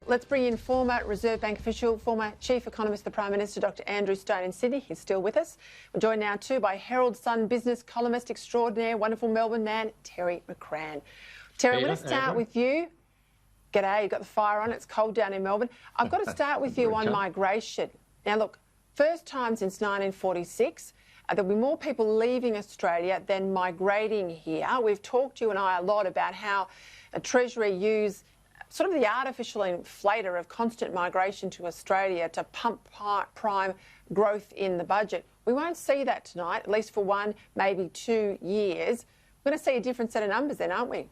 Let's bring in former Reserve Bank official, former Chief Economist of the Prime Minister, Dr Andrew Stone in Sydney. He's still with us. We're joined now too by Herald Sun business columnist extraordinaire, wonderful Melbourne man, Terry McCrann. Terry, I'm going to start with you. G'day, you've got the fire on, it's cold down in Melbourne. I've got to start with you on migration. Now look, first time since 1946, there'll be more people leaving Australia than migrating here. We've talked, you and I, a lot about how a Treasury use sort of the artificial inflator of constant migration to Australia to pump prime growth in the budget. We won't see that tonight, at least for 1, maybe 2 years. We're going to see a different set of numbers then, aren't we?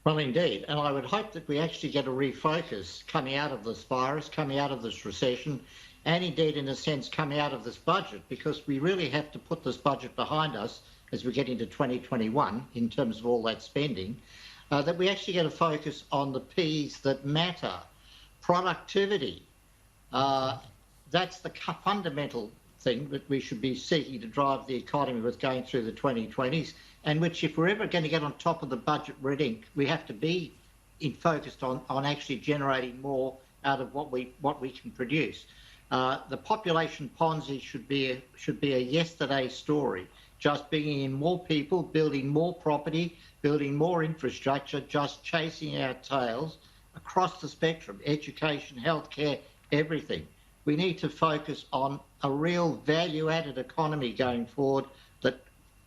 Well, indeed. And I would hope that we actually get a refocus coming out of this virus, coming out of this recession, and indeed, in a sense, coming out of this budget, because we really have to put this budget behind us as we get into 2021 in terms of all that spending. That we actually get a focus on the P's that matter. Productivity. That's the fundamental thing that we should be seeking to drive the economy with going through the 2020s, and which, if we're ever going to get on top of the budget red ink, we have to be focused on actually generating more out of what we can produce. The population Ponzi should be a yesterday story. Just bringing in more people, building more property, building more infrastructure, just chasing our tails across the spectrum, education, healthcare, everything. We need to focus on a real value-added economy going forward that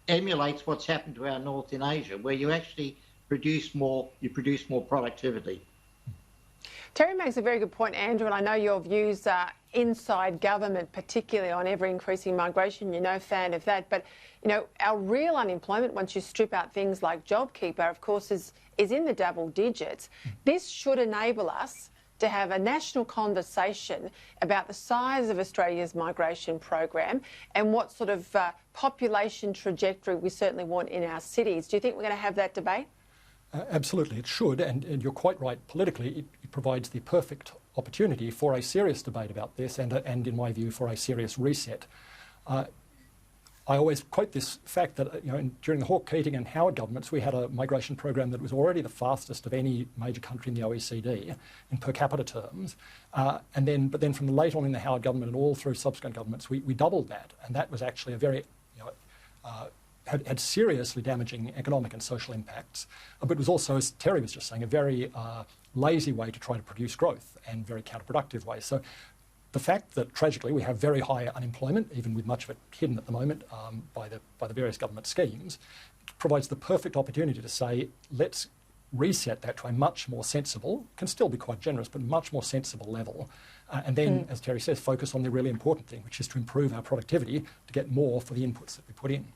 emulates what's happened to our north in Asia, where you actually produce more productivity. Terry makes a very good point, Andrew, and I know your views are inside government, particularly on ever-increasing migration. You're no fan of that. But, you know, our real unemployment, once you strip out things like JobKeeper, of course, is in the double digits. This should enable us to have a national conversation about the size of Australia's migration program and what sort of population trajectory we certainly want in our cities. Do you think we're going to have that debate? Absolutely, it should, and you're quite right. Politically, it provides the perfect opportunity for a serious debate about this, and in my view, for a serious reset. I always quote this fact that during the Hawke, Keating, and Howard governments, we had a migration program that was already the fastest of any major country in the OECD in per capita terms, but then from late on in the Howard government and all through subsequent governments, we doubled that, and that was actually a very had seriously damaging economic and social impacts, but it was also, as Terry was just saying, a very lazy way to try to produce growth and very counterproductive way. So the fact that, tragically, we have very high unemployment, even with much of it hidden at the moment by the various government schemes, provides the perfect opportunity to say, let's reset that to a much more sensible, can still be quite generous, but much more sensible level. And then, as Terry says, focus on the really important thing, which is to improve our productivity to get more for the inputs that we put in.